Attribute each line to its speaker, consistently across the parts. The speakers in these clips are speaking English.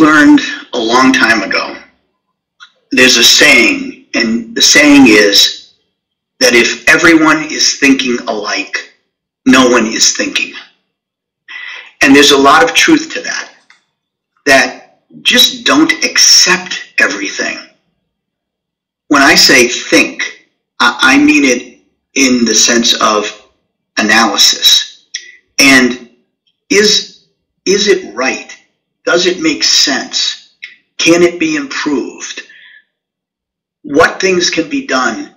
Speaker 1: learned a long time ago, there's a saying, and the saying is that if everyone is thinking alike, no one is thinking. And there's a lot of truth to that, that just don't accept everything. When I say think, I mean it in the sense of analysis. And is it right? Does it make sense? Can it be improved? What things can be done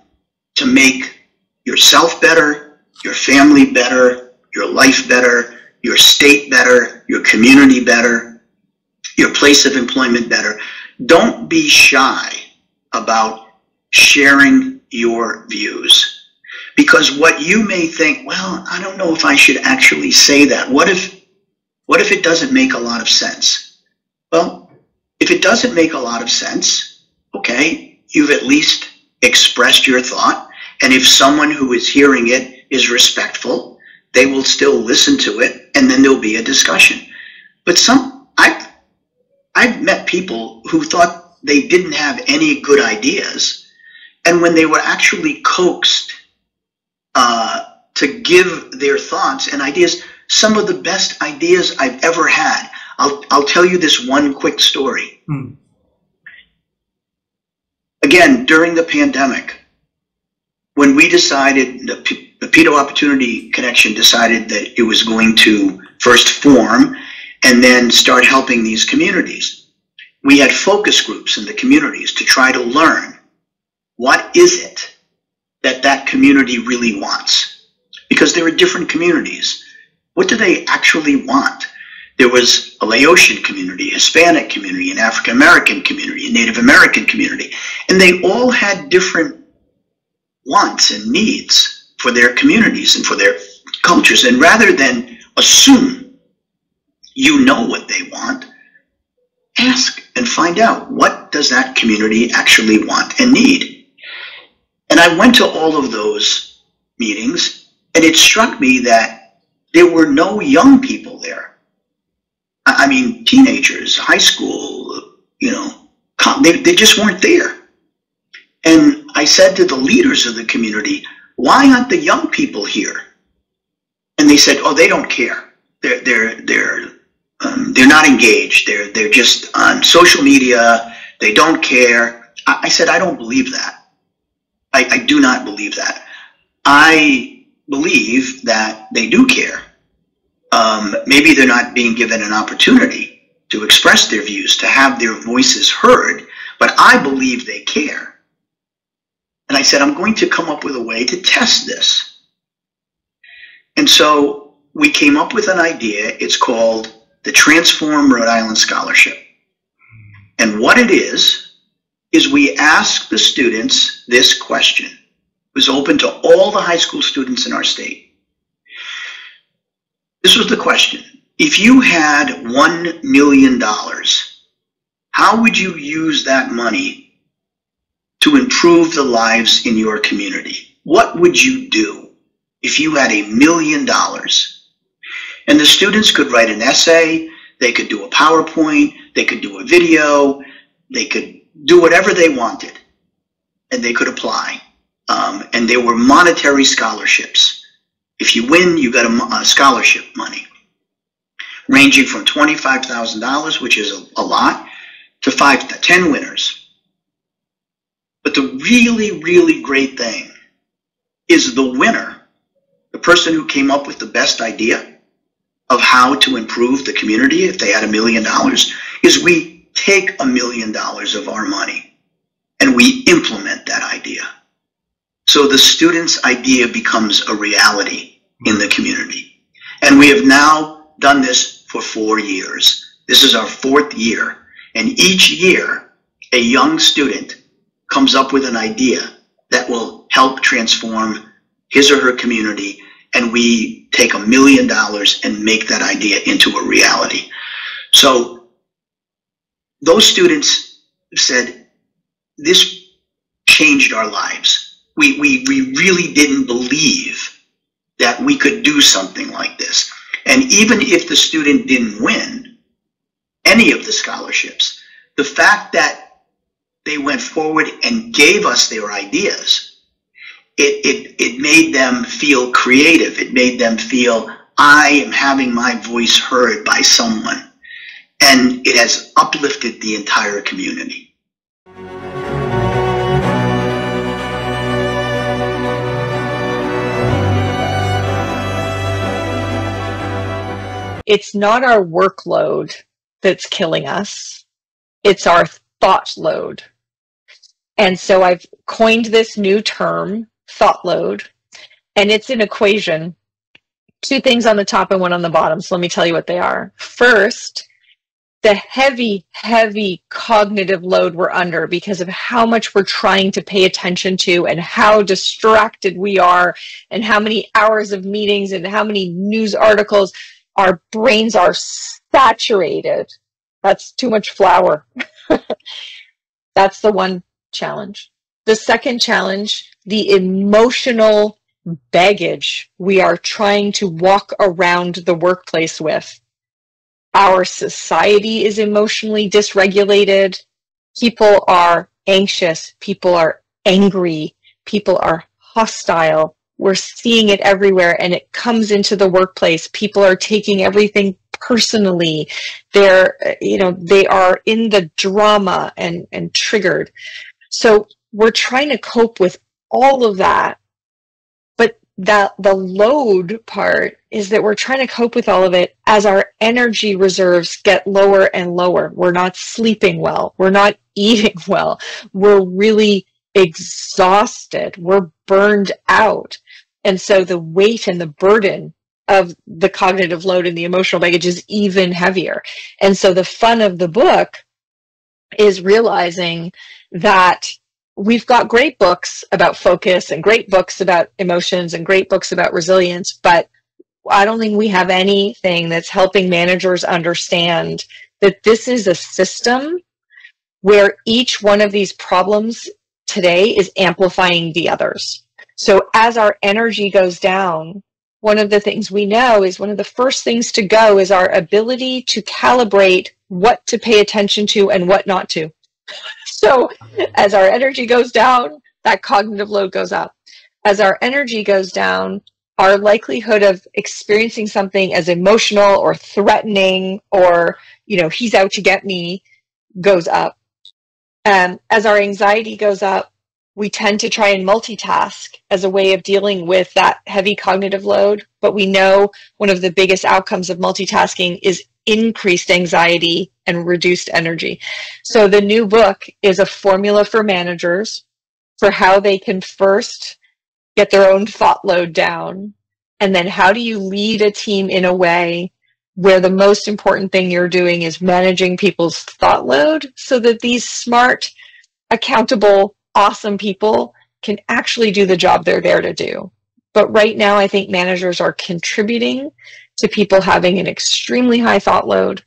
Speaker 1: to make yourself better, your family better, your life better, your state better, your community better, your place of employment better? Don't be shy about sharing your views. Because what you may think, well, I don't know if I should actually say that. What if it doesn't make a lot of sense? Well, if it doesn't make a lot of sense, okay, you've at least expressed your thought. And if someone who is hearing it is respectful, they will still listen to it, and then there'll be a discussion. But I've met people who thought they didn't have any good ideas, and when they were actually coaxed to give their thoughts and ideas, some of the best ideas I've ever had. I'll tell you this one quick story. Again, during the pandemic, when we decided, the Pedo Opportunity Connection decided that it was going to first form and then start helping these communities. We had focus groups in the communities to try to learn what is it that community really wants. Because there are different communities. What do they actually want? There was a Laotian community, Hispanic community, an African American community, a Native American community, and they all had different wants and needs for their communities and for their cultures. And rather than assume you know what they want, ask and find out, what does that community actually want and need? And I went to all of those meetings, and it struck me that there were no young people there. I mean, teenagers, high school, they just weren't there. And I said to the leaders of the community, why aren't the young people here? And they said, oh, they don't care. They're not engaged. They're just on social media. They don't care. I said, I don't believe that. I do not believe that. I believe that they do care. Maybe they're not being given an opportunity to express their views, to have their voices heard, but I believe they care. And I said, I'm going to come up with a way to test this. And so we came up with an idea. It's called the Transform Rhode Island Scholarship. And what it is we ask the students this question. It was open to all the high school students in our state. This was the question. If you had $1 million, how would you use that money to improve the lives in your community? What would you do if you had $1 million? And the students could write an essay, they could do a PowerPoint, they could do a video, they could do whatever they wanted, and they could apply. And there were monetary scholarships. If you win, you got a scholarship money, ranging from $25,000, which is a lot, to 10 winners. But the really, really great thing is the winner, the person who came up with the best idea of how to improve the community if they had $1 million, is we take $1 million of our money and we implement that idea. So the student's idea becomes a reality in the community. And we have now done this for 4 years. This is our 4th year. And each year, a young student comes up with an idea that will help transform his or her community, and we take $1 million and make that idea into a reality. So those students said, this changed our lives. We really didn't believe that we could do something like this. And even if the student didn't win, any of the scholarships. The fact that they went forward and gave us their ideas, it made them feel creative. It made them feel, I am having my voice heard by someone. And it has uplifted the entire community.
Speaker 2: It's not our workload that's killing us. It's our thought load. And so I've coined this new term, thought load, and it's an equation. 2 things on the top and 1 on the bottom. So let me tell you what they are. First, the heavy, heavy cognitive load we're under because of how much we're trying to pay attention to and how distracted we are and how many hours of meetings and how many news articles. Our brains are saturated. That's too much flour. That's the one challenge. The second challenge, the emotional baggage we are trying to walk around the workplace with. Our society is emotionally dysregulated. People are anxious. People are angry. People are hostile. We're seeing it everywhere, and it comes into the workplace. People are taking everything personally. They are in the drama and triggered. So we're trying to cope with all of that. But the load part is that we're trying to cope with all of it as our energy reserves get lower and lower. We're not sleeping well. We're not eating well. We're really exhausted. We're burned out. And so the weight and the burden of the cognitive load and the emotional baggage is even heavier. And so the fun of the book is realizing that we've got great books about focus and great books about emotions and great books about resilience, but I don't think we have anything that's helping managers understand that this is a system where each one of these problems today is amplifying the others. So as our energy goes down, one of the things we know is one of the first things to go is our ability to calibrate what to pay attention to and what not to. So as our energy goes down, that cognitive load goes up. As our energy goes down, our likelihood of experiencing something as emotional or threatening or, he's out to get me goes up. As our anxiety goes up, we tend to try and multitask as a way of dealing with that heavy cognitive load. But we know one of the biggest outcomes of multitasking is increased anxiety and reduced energy. So the new book is a formula for managers for how they can first get their own thought load down. And then how do you lead a team in a way where the most important thing you're doing is managing people's thought load so that these smart, accountable, awesome people can actually do the job they're there to do. But right now, I think managers are contributing to people having an extremely high thought load.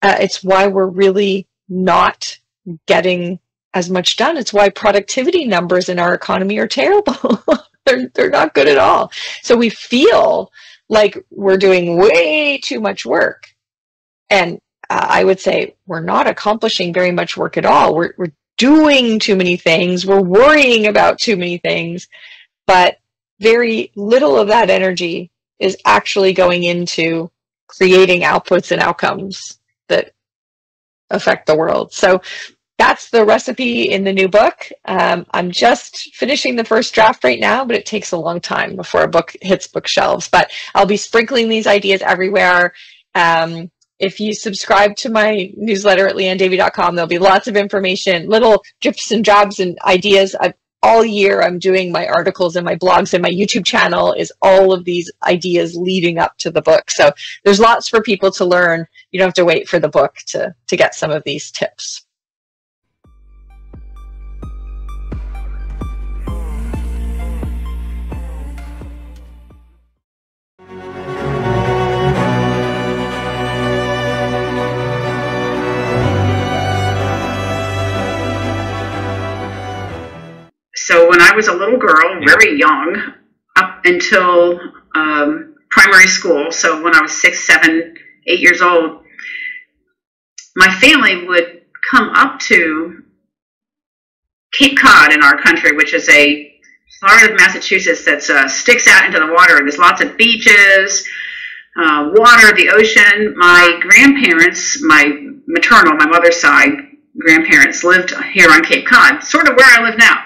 Speaker 2: It's why we're really not getting as much done. It's why productivity numbers in our economy are terrible. They're not good at all. So we feel like we're doing way too much work. And I would say we're not accomplishing very much work at all. We're doing too many things. We're worrying about too many things. But very little of that energy is actually going into creating outputs and outcomes that affect the world. So that's the recipe in the new book. I'm just finishing the first draft right now, but it takes a long time before a book hits bookshelves. But I'll be sprinkling these ideas everywhere. If you subscribe to my newsletter at lianedavey.com, there'll be lots of information, little drips and jabs and ideas. All year I'm doing my articles and my blogs, and my YouTube channel is all of these ideas leading up to the book. So there's lots for people to learn. You don't have to wait for the book to get some of these tips.
Speaker 3: So when I was a little girl, very young, up until primary school, so when I was 6, 7, 8 years old, my family would come up to Cape Cod in our country, which is a part of Massachusetts that sticks out into the water. There's lots of beaches, water, the ocean. My grandparents, my mother's side grandparents, lived here on Cape Cod, sort of where I live now.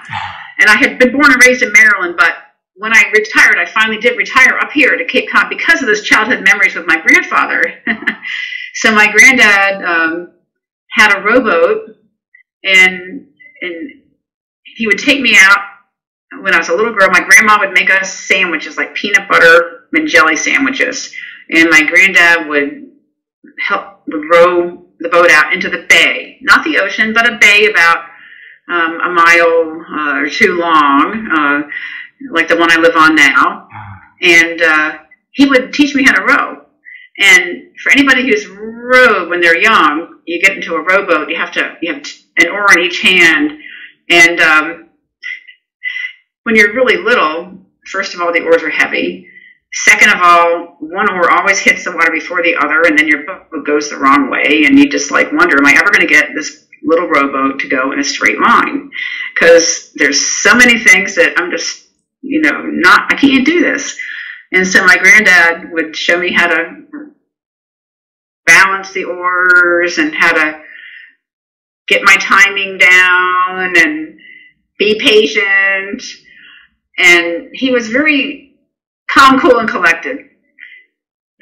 Speaker 3: And I had been born and raised in Maryland, but when I retired, I finally did retire up here to Cape Cod because of those childhood memories with my grandfather. So my granddad had a rowboat, and he would take me out when I was a little girl. My grandma would make us sandwiches, like peanut butter and jelly sandwiches, and my granddad would row the boat out into the bay, not the ocean, but a bay about a mile or two long, like the one I live on now. And he would teach me how to row. And for anybody who's rowed when they're young, you get into a rowboat, you have an oar in each hand. And when you're really little, first of all, the oars are heavy. Second of all, one oar always hits the water before the other, and then your boat goes the wrong way, and you just like wonder, am I ever going to get this little rowboat to go in a straight line? Because there's so many things that I'm just, I can't do this. And so my granddad would show me how to balance the oars and how to get my timing down and be patient. And he was very calm, cool, and collected.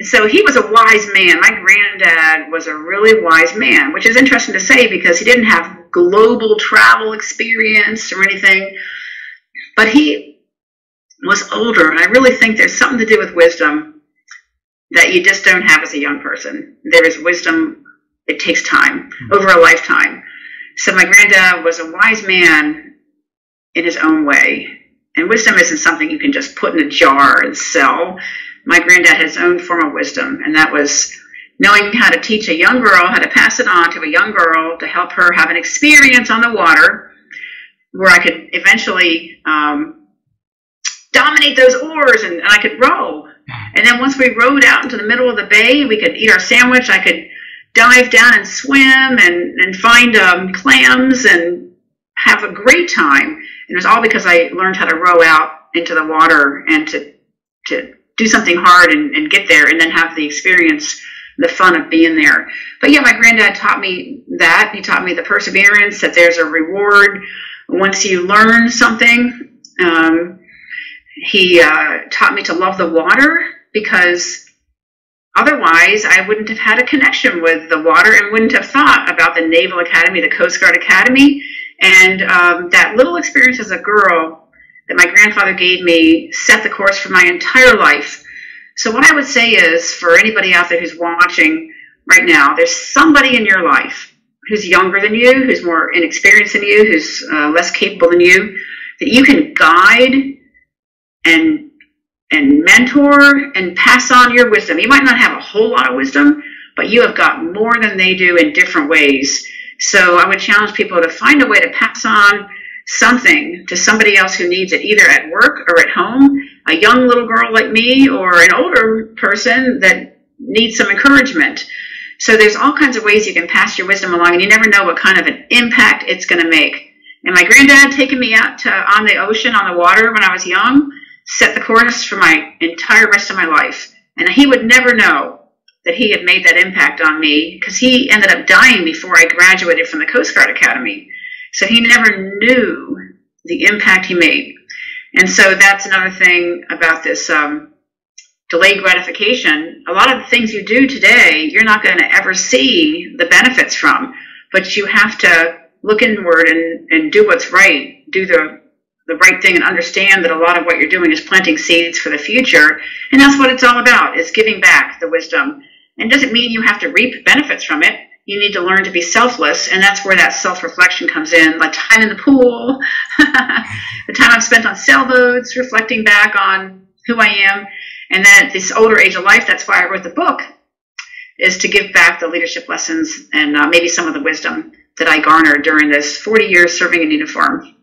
Speaker 3: So he was a wise man. My granddad was a really wise man, which is interesting to say because he didn't have global travel experience or anything, but he was older. And I really think there's something to do with wisdom that you just don't have as a young person. There is wisdom. It takes time, over a lifetime. So my granddad was a wise man in his own way. And wisdom isn't something you can just put in a jar and sell. My granddad had his own form of wisdom, and that was knowing how to teach a young girl, how to pass it on to a young girl to help her have an experience on the water where I could eventually dominate those oars and I could row. And then once we rowed out into the middle of the bay, we could eat our sandwich. I could dive down and swim and find clams and have a great time. And it was all because I learned how to row out into the water and to do something hard and get there and then have the experience, the fun of being there. But yeah, my granddad taught me that. He taught me the perseverance, that there's a reward once you learn something. He taught me to love the water because otherwise I wouldn't have had a connection with the water and wouldn't have thought about the Naval Academy, the Coast Guard Academy. And that little experience as a girl that my grandfather gave me set the course for my entire life. So what I would say is, for anybody out there who's watching right now, there's somebody in your life who's younger than you, who's more inexperienced than you, who's less capable than you, that you can guide and mentor and pass on your wisdom. You might not have a whole lot of wisdom, but you have got more than they do in different ways. So I would challenge people to find a way to pass on something to somebody else who needs it, either at work or at home, a young little girl like me or an older person that needs some encouragement. So there's all kinds of ways you can pass your wisdom along, and you never know what kind of an impact it's going to make. And my granddad taking me out on the ocean, on the water when I was young, set the course for my entire rest of my life. And he would never know that he had made that impact on me because he ended up dying before I graduated from the Coast Guard Academy. So he never knew the impact he made. And so that's another thing about this delayed gratification. A lot of the things you do today, you're not going to ever see the benefits from, but you have to look inward and do what's right, do the right thing, and understand that a lot of what you're doing is planting seeds for the future. And that's what it's all about, is giving back the wisdom. And it doesn't mean you have to reap benefits from it. You need to learn to be selfless, and that's where that self-reflection comes in, like time in the pool, the time I've spent on sailboats, reflecting back on who I am. And then at this older age of life, that's why I wrote the book, is to give back the leadership lessons and maybe some of the wisdom that I garnered during this 40 years serving in uniform.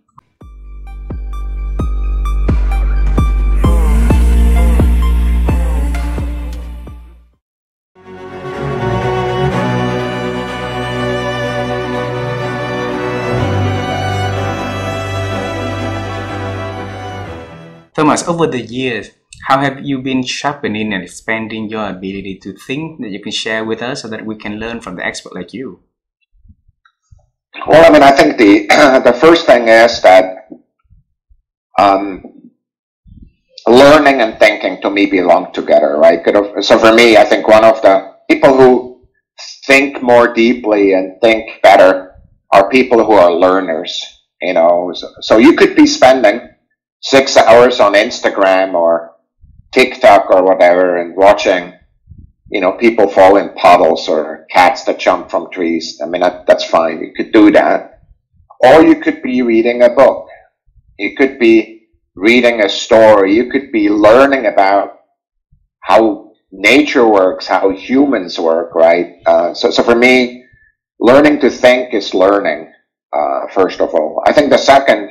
Speaker 4: Thomas, over the years, how have you been sharpening and expanding your ability to think that you can share with us so that we can learn from the expert like you?
Speaker 5: Well, I mean, I think the first thing is that learning and thinking to me belong together, right? So for me, I think one of the people who think more deeply and think better are people who are learners, you know. So you could be spending 6 hours on Instagram or TikTok or whatever and watching, you know, people fall in puddles or cats that jump from trees. I mean, that's fine. You could do that. Or you could be reading a book. You could be reading a story. You could be learning about how nature works, how humans work, right? So for me, learning to think is learning, first of all. I think the second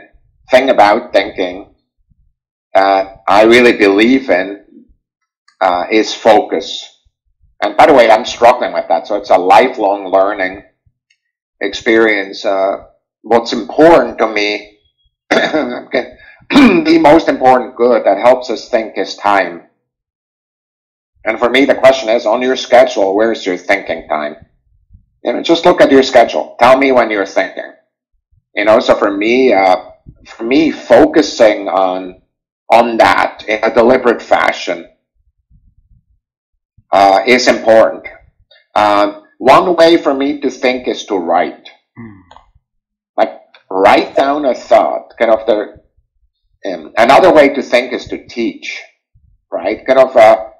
Speaker 5: thing about thinking that I really believe in is focus. And by the way, I'm struggling with that. So it's a lifelong learning experience. What's important to me, the most important good that helps us think is time. And for me, the question is, on your schedule, where's your thinking time? You know, just look at your schedule. Tell me when you're thinking. You know, so for me, focusing on that in a deliberate fashion is important. One way for me to think is to write. Like, write down a thought. Another way to think is to teach, right?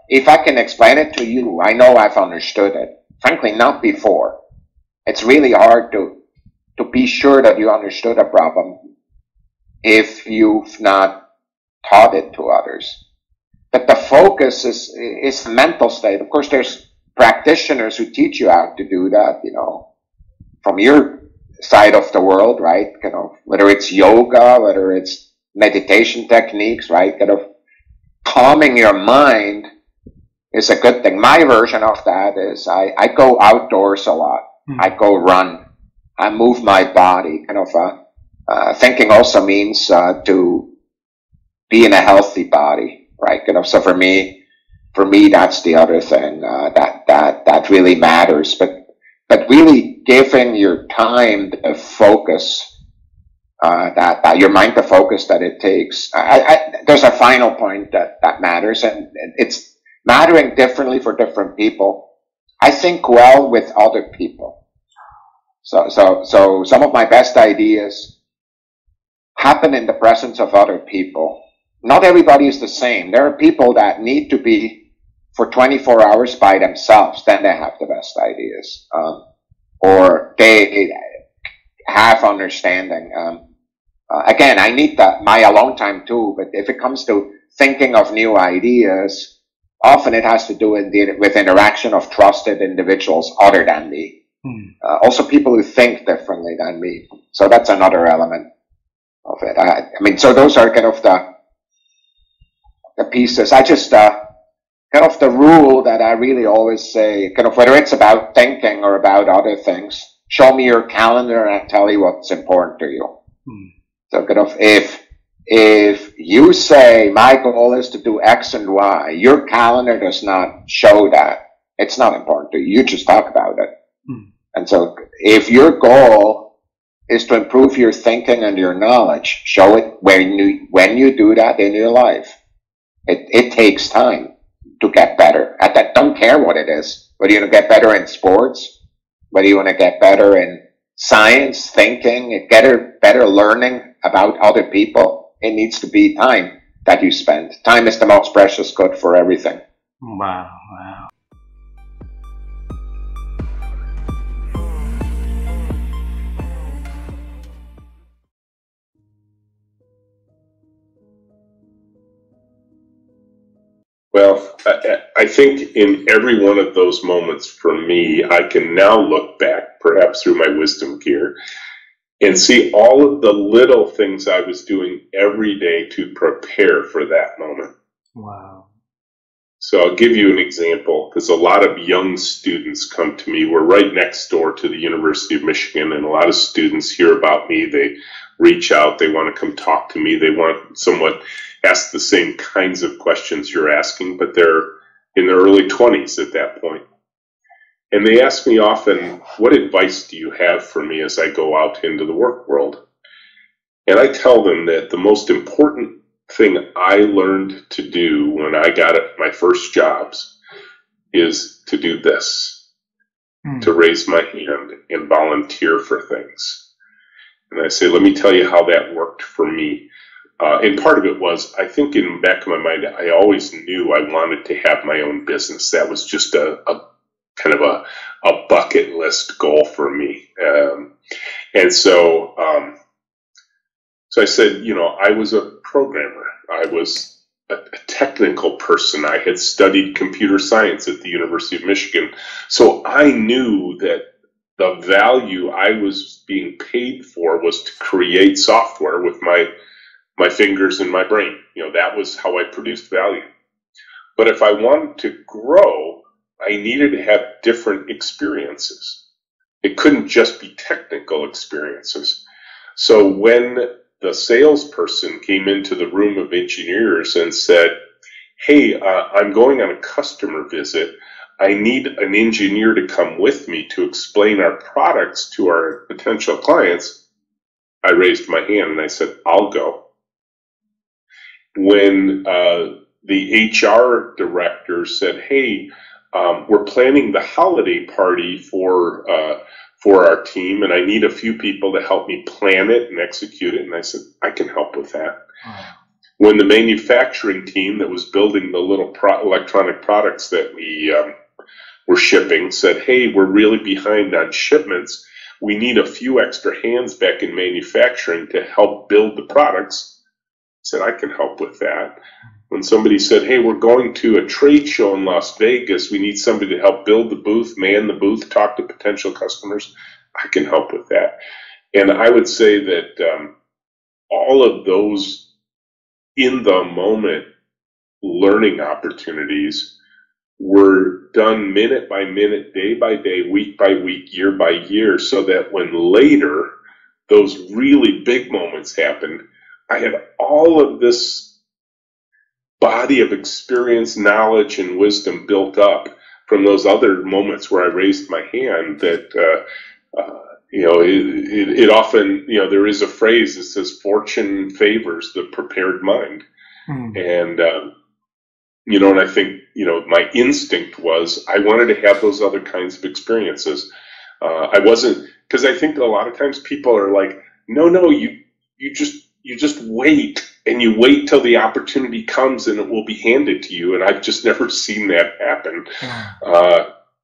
Speaker 5: If I can explain it to you, I know I've understood it. Frankly, not before. It's really hard to be sure that you understood a problem if you've not taught it to others. But the focus is a mental state. Of course, there's practitioners who teach you how to do that, you know, from your side of the world, right? Whether it's yoga, whether it's meditation techniques, right? Calming your mind is a good thing. My version of that is I go outdoors a lot. I go run. I move my body. Thinking also means to be in a healthy body, right? So for me, that's the other thing that really matters. But really giving your time the focus, that your mind the focus that it takes. There's a final point that matters, and it's mattering differently for different people. I think well with other people. So some of my best ideas happen in the presence of other people. Not everybody is the same. There are people that need to be for 24 hours by themselves, then they have the best ideas. Or they have understanding. Again, I need my alone time too, but if it comes to thinking of new ideas, often it has to do with interaction of trusted individuals other than me. Also people who think differently than me. So that's another element of it. I mean, so those are the pieces. I just, the rule that I really always say, whether it's about thinking or about other things, show me your calendar and I'll tell you what's important to you. So if you say my goal is to do X and Y, your calendar does not show that. It's not important to you. You just talk about it. And so if your goal is to improve your thinking and your knowledge, show it when you do that in your life. It takes time to get better at that. Don't care what it is. Whether you want to get better in sports, whether you want to get better in science, thinking, get better learning about other people, it needs to be time that you spend. Time is the most precious good for everything.
Speaker 4: Wow.
Speaker 6: Well, I think in every one of those moments for me, I can now look back, perhaps through my wisdom gear, and see all of the little things I was doing every day to prepare for that moment.
Speaker 4: Wow.
Speaker 6: So I'll give you an example, because a lot of young students come to me. We're right next door to the University of Michigan, and a lot of students hear about me. They reach out. They want to come talk to me. They want somewhat ask the same kinds of questions you're asking, but they're in their early 20s at that point. And they ask me often, what advice do you have for me as I go out into the work world? And I tell them that the most important thing I learned to do when I got my first jobs is to do this, to raise my hand and volunteer for things. And I say, let me tell you how that worked for me. And part of it was, I think in the back of my mind, I always knew I wanted to have my own business. That was just a kind of a bucket list goal for me. And so I said, you know, I was a programmer. I was a technical person. I had studied computer science at the University of Michigan. So I knew that the value I was being paid for was to create software with my fingers and my brain. You know, that was how I produced value. But if I wanted to grow, I needed to have different experiences. It couldn't just be technical experiences. So when the salesperson came into the room of engineers and said, hey, I'm going on a customer visit. I need an engineer to come with me to explain our products to our potential clients, I raised my hand and I said, I'll go. When the HR director said, hey, we're planning the holiday party for our team, and I need a few people to help me plan it and execute it. And I said, I can help with that. Wow. When the manufacturing team that was building the little electronic products that we were shipping said, hey, we're really behind on shipments. We need a few extra hands back in manufacturing to help build the products. I said, I can help with that. When somebody said, hey, we're going to a trade show in Las Vegas, we need somebody to help build the booth, man the booth, talk to potential customers, I can help with that. And I would say that all of those in the moment learning opportunities were done minute by minute, day by day, week by week, year by year, so that when later those really big moments happened, I had all of this body of experience, knowledge, and wisdom built up from those other moments where I raised my hand that, you know, it often, you know, there is a phrase that says fortune favors the prepared mind. And, you know, and I think, you know, my instinct was I wanted to have those other kinds of experiences. I wasn't, because I think a lot of times people are like, no, you just wait. And you wait till the opportunity comes and it will be handed to you. And I've just never seen that happen.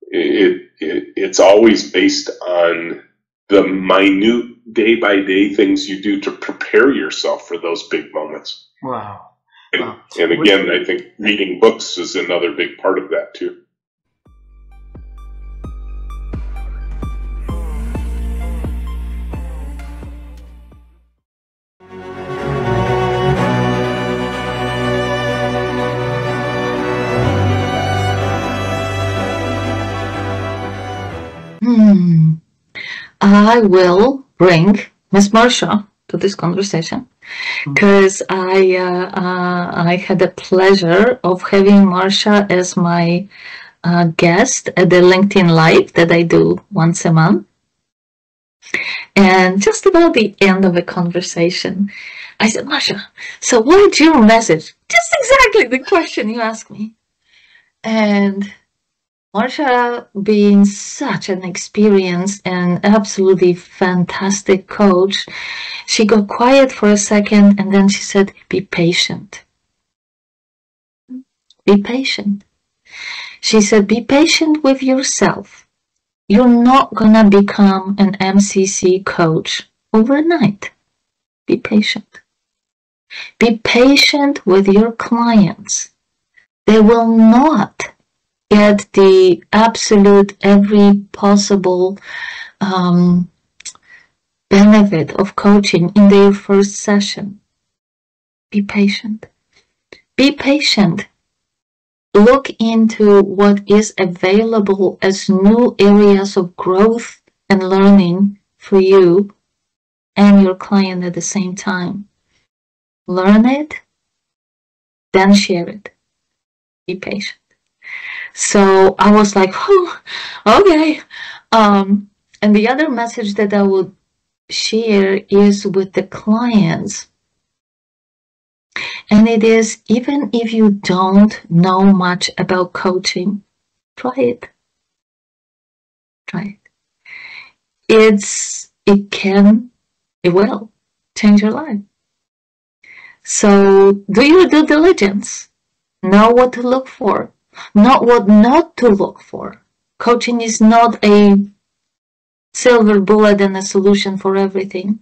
Speaker 6: It's always based on the minute day-by-day things you do to prepare yourself for those big moments.
Speaker 4: Wow.
Speaker 6: And again, I think reading books is another big part of that too.
Speaker 7: I will bring Miss Marsha to this conversation because I had the pleasure of having Marsha as my guest at the LinkedIn Live that I do once a month. And just about the end of the conversation, I said, Marsha, so what's your message? Just exactly the question you asked me. And Marsha, being such an experienced and absolutely fantastic coach, she got quiet for a second and then she said, be patient. Be patient. She said, be patient with yourself. You're not going to become an MCC coach overnight. Be patient. Be patient with your clients. They will not get the absolute every possible benefit of coaching in their first session. Be patient. Be patient. Look into what is available as new areas of growth and learning for you and your client at the same time. Learn it, then share it. Be patient. So I was like, oh, okay. And the other message that I would share is with the clients. And it is, even if you don't know much about coaching, try it. Try it. It will change your life. So do your due diligence. Know what to look for, not what not to look for. Coaching is not a silver bullet and a solution for everything.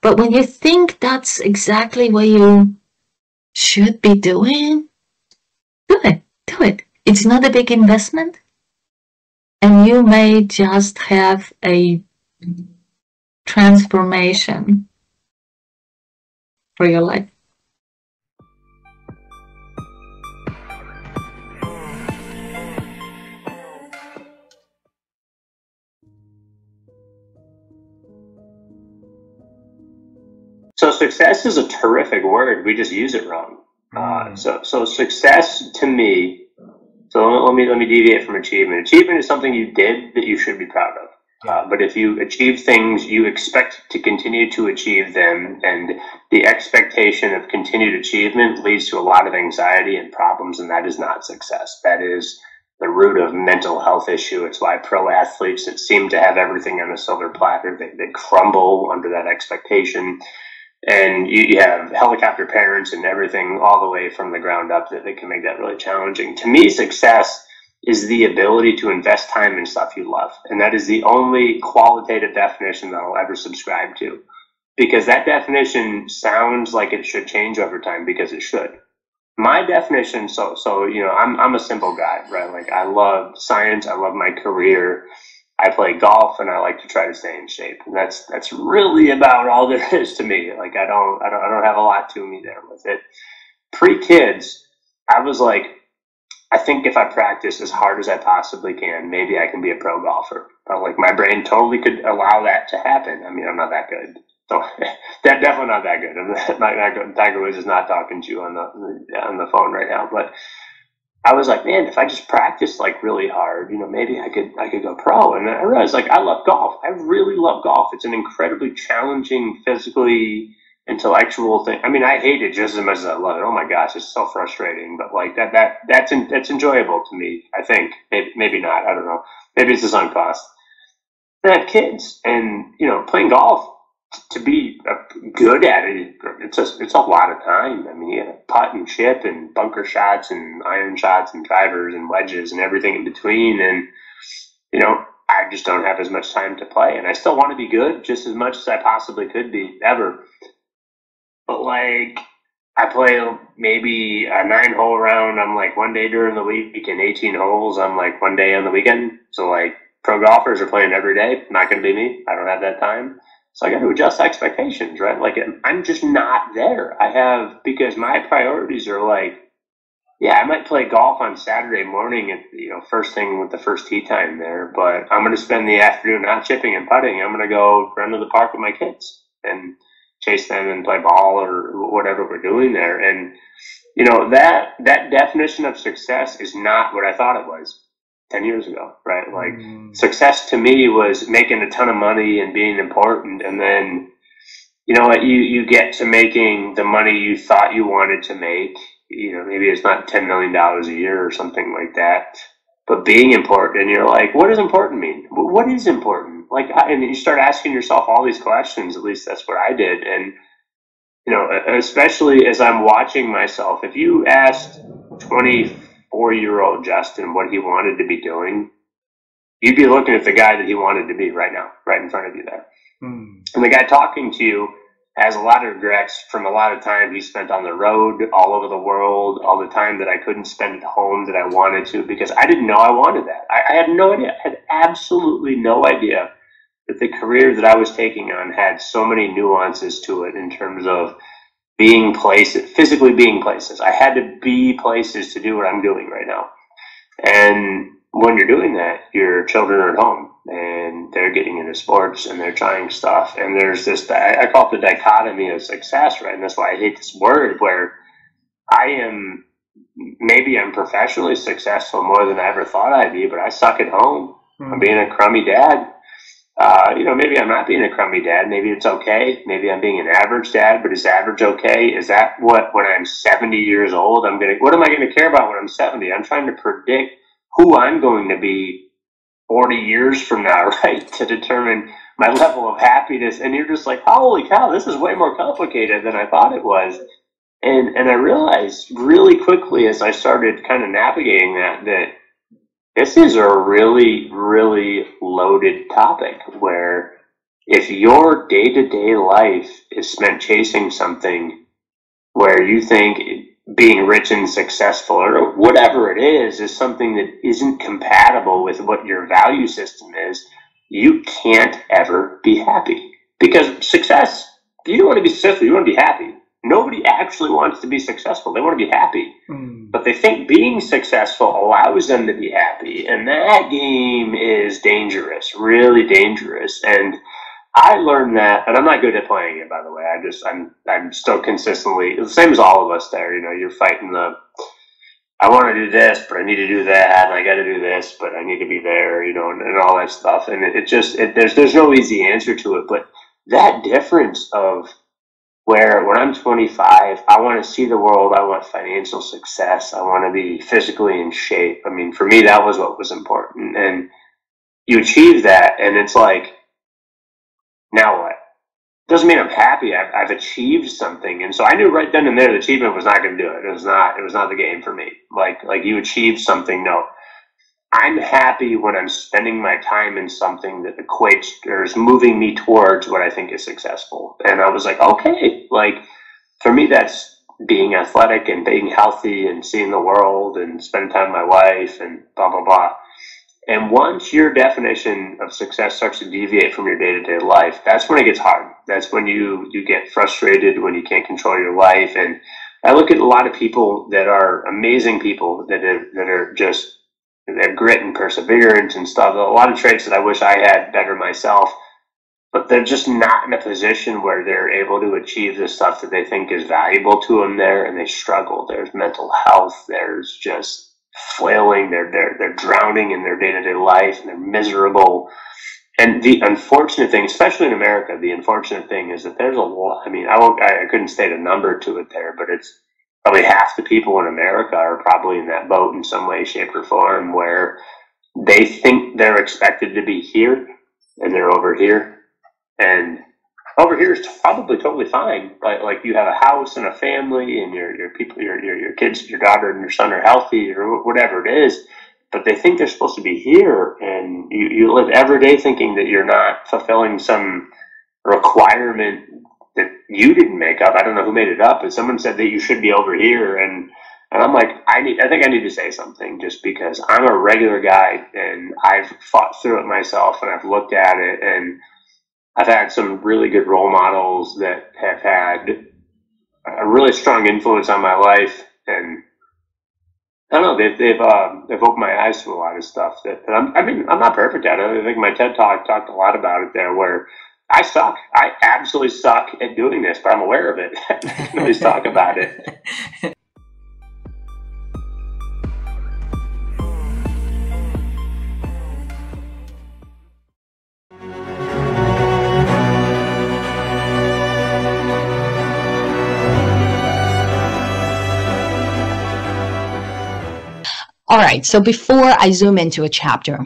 Speaker 7: But when you think that's exactly what you should be doing, do it. Do it. It's not a big investment. And you may just have a transformation for your life.
Speaker 8: So success is a terrific word. We just use it wrong. So success to me. So let me deviate from achievement. Achievement is something you did that you should be proud of. But if you achieve things, you expect to continue to achieve them, and the expectation of continued achievement leads to a lot of anxiety and problems, and that is not success. That is the root of mental health issue. It's why pro athletes that seem to have everything on a silver platter, they crumble under that expectation. And you have helicopter parents and everything all the way from the ground up that can make that really challenging. To me, success is the ability to invest time in stuff you love. And that is the only qualitative definition that I'll ever subscribe to. Because that definition sounds like it should change over time, because it should. My definition, I'm a simple guy, right? Like, I love science, I love my career. I play golf, and I like to try to stay in shape, and that's really about all there is to me. Like, I don't have a lot to me there with it. Pre-kids, I was like, I think if I practice as hard as I possibly can, maybe I can be a pro golfer. But like, my brain totally could allow that to happen. I mean, I'm not that good. So definitely not that good. I'm not good. Tiger Woods is not talking to you on the phone right now, but I was like, man, if I just practice like really hard, maybe I could go pro. And then I realized, like, I love golf. I really love golf. It's an incredibly challenging, physically, intellectual thing. I mean, I hate it just as much as I love it. Oh my gosh, it's so frustrating. But like that's enjoyable to me. I think maybe not. I don't know. Maybe it's a sunk cost. I have kids, and playing golf. To be good at it, it's a lot of time. I mean, you have putt and chip and bunker shots and iron shots and drivers and wedges and everything in between. And, I just don't have as much time to play. And I still want to be good just as much as I possibly could be, ever. But, like, I play maybe a 9-hole round. I'm like one day during the week, and 18 holes. I'm like one day on the weekend. So, like, pro golfers are playing every day. Not going to be me. I don't have that time. So I got to adjust expectations, right? Like, I'm just not there. Because my priorities are like, I might play golf on Saturday morning at, first thing with the first tee time there, but I'm going to spend the afternoon not chipping and putting. I'm going to go run to the park with my kids and chase them and play ball or whatever we're doing there. And, that definition of success is not what I thought it was 10 years ago, right? Like, success to me was making a ton of money and being important. And then, you get to making the money you thought you wanted to make. Maybe it's not $10 million a year or something like that, but being important. And you're like, what does important mean? What is important? Like, and you start asking yourself all these questions. At least that's what I did. And, especially as I'm watching myself, if you asked 24-year-old Justin what he wanted to be doing, you'd be looking at the guy that he wanted to be right now, right in front of you there. And the guy talking to you has a lot of regrets from a lot of time he spent on the road, all over the world, all the time that I couldn't spend at home that I wanted to, because I didn't know I wanted that. I had no idea. I had absolutely no idea that the career that I was taking on had so many nuances to it in terms of being places, physically being places. I had to be places to do what I'm doing right now. And when you're doing that, your children are at home and they're getting into sports and they're trying stuff. And there's this, I call it the dichotomy of success, right? And that's why I hate this word, where maybe I'm professionally successful more than I ever thought I'd be, but I suck at home. I'm being a crummy dad. Maybe I'm not being a crummy dad. Maybe it's okay. Maybe I'm being an average dad, but is average okay? Is that what, when I'm 70 years old, what am I going to care about when I'm 70? I'm trying to predict who I'm going to be 40 years from now, right? To determine my level of happiness. And you're just like, holy cow, this is way more complicated than I thought it was. And I realized really quickly as I started kind of navigating that this is a really, really loaded topic, where if your day-to-day life is spent chasing something where you think being rich and successful or whatever it is something that isn't compatible with what your value system is, you can't ever be happy. Because success, you don't want to be successful, you want to be happy. Nobody actually wants to be successful. They want to be happy. But they think being successful allows them to be happy. And that game is dangerous, really dangerous. And I learned that, and I'm not good at playing it, by the way. I'm still consistently, the same as all of us there. You're fighting I want to do this, but I need to do that, and I got to do this, but I need to be there, and all that stuff. And there's no easy answer to it. But that difference of, where when I'm 25, I want to see the world, I want financial success, I want to be physically in shape. I mean, for me, that was what was important. And you achieve that, and it's like, now what? Doesn't mean I'm happy. I've achieved something. And so I knew right then and there the achievement was not going to do it. It was not the game for me. Like you achieved something. No. I'm happy when I'm spending my time in something that equates or is moving me towards what I think is successful. And I was like, okay, for me, that's being athletic and being healthy and seeing the world and spending time with my wife and blah, blah, blah. And once your definition of success starts to deviate from your day-to-day life, that's when it gets hard. That's when you get frustrated, when you can't control your life. And I look at a lot of people that are amazing people that are just, they have grit and perseverance and stuff. A lot of traits that I wish I had better myself, but they're just not in a position where they're able to achieve the stuff that they think is valuable to them there, and they struggle. There's mental health. There's just flailing. They're drowning in their day-to-day life, and they're miserable. And the unfortunate thing, especially in America, the unfortunate thing is that there's a lot. I mean, I couldn't state a number to it there, but it's probably half the people in America are probably in that boat in some way, shape, or form, where they think they're expected to be here and they're over here. And over here is probably totally fine. But you have a house and a family, and your people, your kids, your daughter and your son are healthy, or whatever it is. But they think they're supposed to be here, and you live every day thinking that you're not fulfilling some requirement that you didn't make up. I don't know who made it up, but someone said that you should be over here, and I'm like, I think I need to say something, just because I'm a regular guy and I've fought through it myself, and I've looked at it, and I've had some really good role models that have had a really strong influence on my life, and I don't know, they've opened my eyes to a lot of stuff that I'm not perfect at it. I think my TED Talk talked a lot about it there, where I suck. I absolutely suck at doing this, but I'm aware of it. I can always talk about it.
Speaker 9: All right, so before I zoom into a chapter,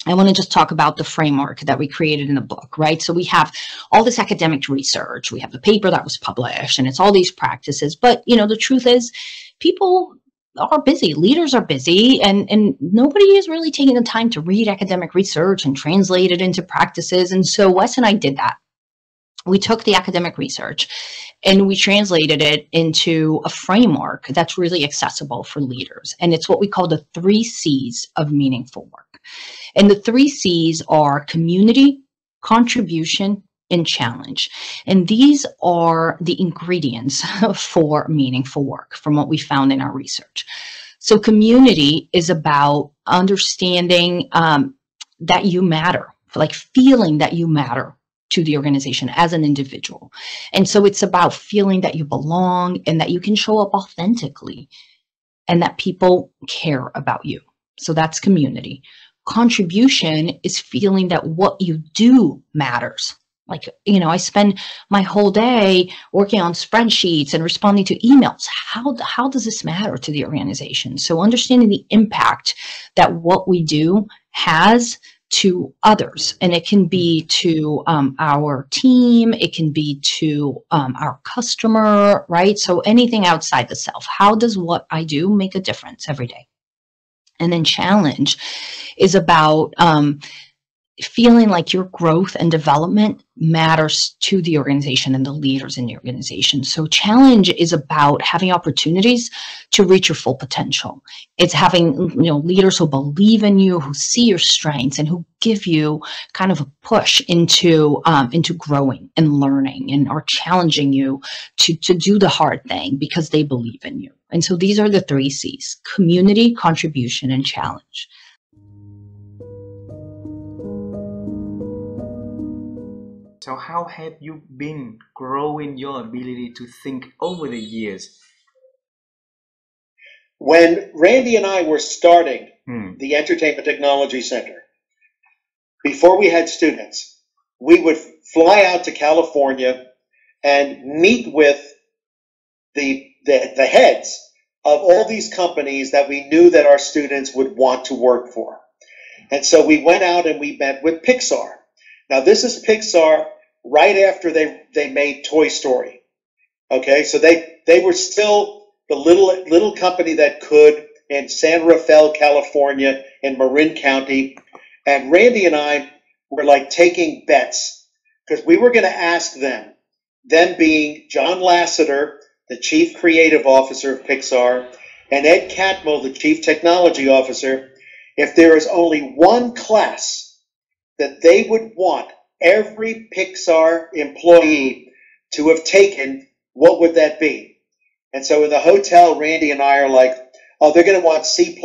Speaker 9: I want to just talk about the framework that we created in the book, right? So we have all this academic research, we have the paper that was published, and it's all these practices. But, the truth is, people are busy, leaders are busy, and nobody is really taking the time to read academic research and translate it into practices. And so Wes and I did that. We took the academic research and we translated it into a framework that's really accessible for leaders. And it's what we call the 3 C's of meaningful work. And the 3 C's are community, contribution, and challenge. And these are the ingredients for meaningful work from what we found in our research. So community is about understanding that you matter, like feeling that you matter to the organization as an individual. And so it's about feeling that you belong and that you can show up authentically and that people care about you. So that's community. Contribution is feeling that what you do matters. Like, you know, I spend my whole day working on spreadsheets and responding to emails. How does this matter to the organization? So understanding the impact that what we do has to others, and it can be to our team, it can be to our customer, right? So anything outside the self. How does what I do make a difference every day? And then challenge is about feeling like your growth and development matters to the organization and the leaders in the organization. So challenge is about having opportunities to reach your full potential. It's having, you know, leaders who believe in you, who see your strengths, and who give you kind of a push into growing and learning, and are challenging you to do the hard thing because they believe in you. And so these are the 3 C's: community, contribution, and challenge.
Speaker 4: So how have you been growing your ability to think over the years?
Speaker 10: When Randy and I were starting the Entertainment Technology Center, before we had students, we would fly out to California and meet with the heads of all these companies that we knew that our students would want to work for. And so we went out and we met with Pixar. Now, this is Pixar right after they made Toy Story. Okay, so they were still the little company that could in San Rafael, California, in Marin County. And Randy and I were like taking bets because we were going to ask them being John Lasseter, the Chief Creative Officer of Pixar, and Ed Catmull, the Chief Technology Officer, if there is only one class that they would want every Pixar employee to have taken, what would that be? And so in the hotel, Randy and I are like, oh, they're going to want C++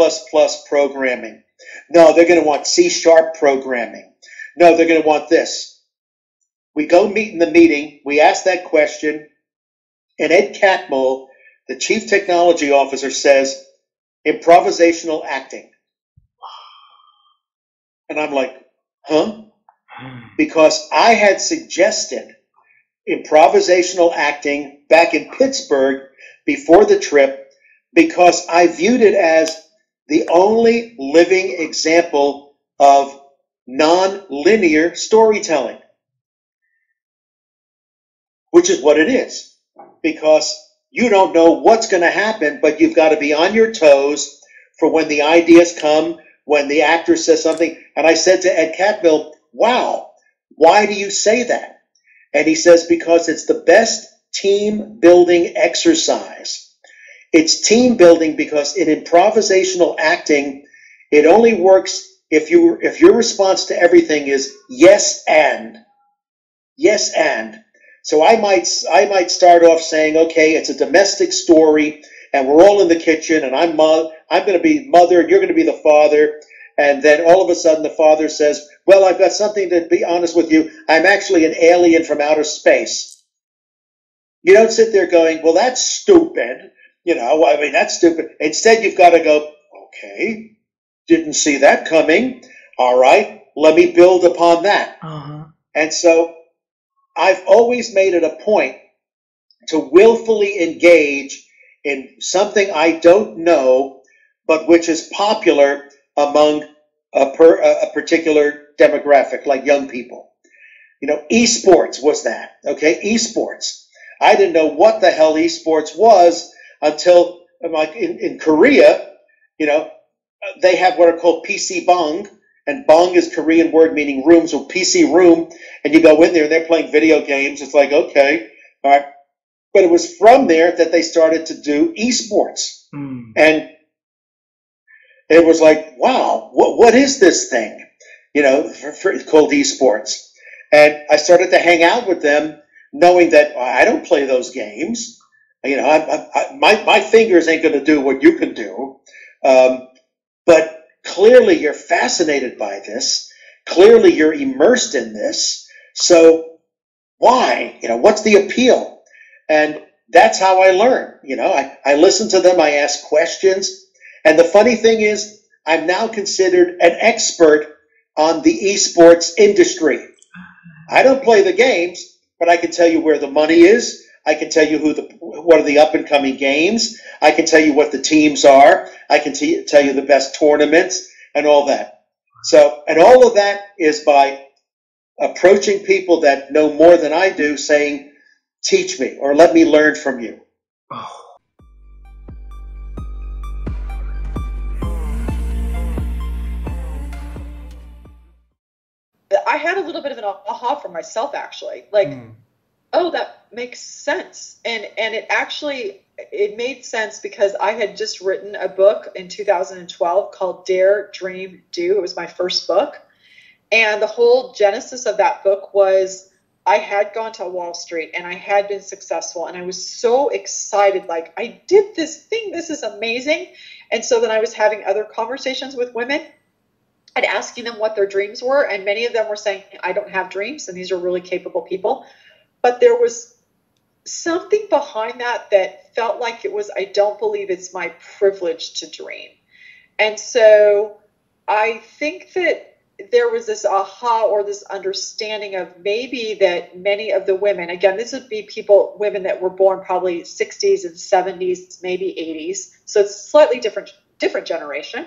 Speaker 10: programming. No, they're going to want C# programming. No, they're going to want this. We go meet in the meeting. We ask that question. And Ed Catmull, the Chief Technology Officer, says, improvisational acting. And I'm like, huh? Because I had suggested improvisational acting back in Pittsburgh before the trip because I viewed it as the only living example of non-linear storytelling, which is what it is, because you don't know what's going to happen, but you've got to be on your toes for when the ideas come, when the actor says something. And I said to Ed Catmull, wow, why do you say that? And he says, because it's the best team building exercise. It's team building because in improvisational acting, it only works if your response to everything is yes and. Yes and. So I might start off saying, okay, it's a domestic story, and we're all in the kitchen, and I'm going to be mother, and you're going to be the father. And then all of a sudden the father says, well, I've got something to be honest with you. I'm actually an alien from outer space. You don't sit there going, well, that's stupid. You know, I mean, that's stupid. Instead, you've got to go, okay, didn't see that coming. All right, let me build upon that. And so I've always made it a point to willfully engage in something I don't know, but which is popular among a particular demographic, like young people. You know, esports was that, okay? Esports. I didn't know what the hell esports was until, like, in Korea, you know, they have what are called PC bong, and bong is Korean word meaning room, so PC room, and you go in there and they're playing video games. It's like, okay, all right. But it was from there that they started to do esports. And it was like, wow, what is this thing? You know, it's called esports. And I started to hang out with them, knowing that I don't play those games. You know, my fingers ain't going to do what you can do. But clearly you're fascinated by this. Clearly you're immersed in this. So why? What's the appeal? And that's how I learn. I listen to them. I ask questions. And the funny thing is, I'm now considered an expert on the esports industry. I don't play the games, but I can tell you where the money is. I can tell you what are the up-and-coming games. I can tell you what the teams are. I can tell you the best tournaments and all that. So, and all of that is by approaching people that know more than I do, saying, teach me or let me learn from you.
Speaker 11: I had a little bit of an aha for myself, actually. Oh, that makes sense. And it made sense because I had just written a book in 2012 called Dare, Dream, Do. It was my first book. And the whole genesis of that book was I had gone to Wall Street and I had been successful. And I was so excited, like, I did this thing. This is amazing. And so then I was having other conversations with women and asking them what their dreams were. And many of them were saying, I don't have dreams. And these are really capable people. But there was something behind that felt like it was, I don't believe it's my privilege to dream. And so I think that there was this aha or this understanding of maybe that many of the women, again, this would be women that were born probably 60s and 70s, maybe 80s. So it's a slightly different generation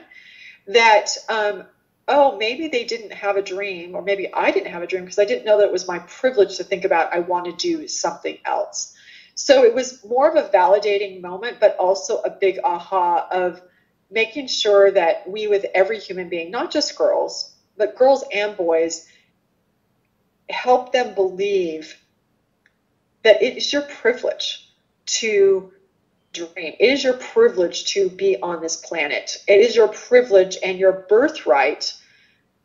Speaker 11: that, maybe they didn't have a dream, or maybe I didn't have a dream because I didn't know that it was my privilege to think about I want to do something else. So it was more of a validating moment, but also a big aha of making sure that we, with every human being, not just girls, but girls and boys, help them believe that it is your privilege to dream. It is your privilege to be on this planet. It is your privilege and your birthright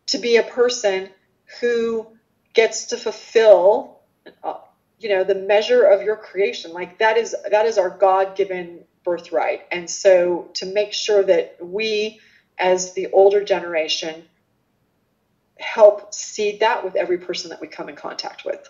Speaker 11: to be a person who gets to fulfill, the measure of your creation. Like that is our God-given birthright. And so to make sure that we, as the older generation, help seed that with every person that we come in contact with.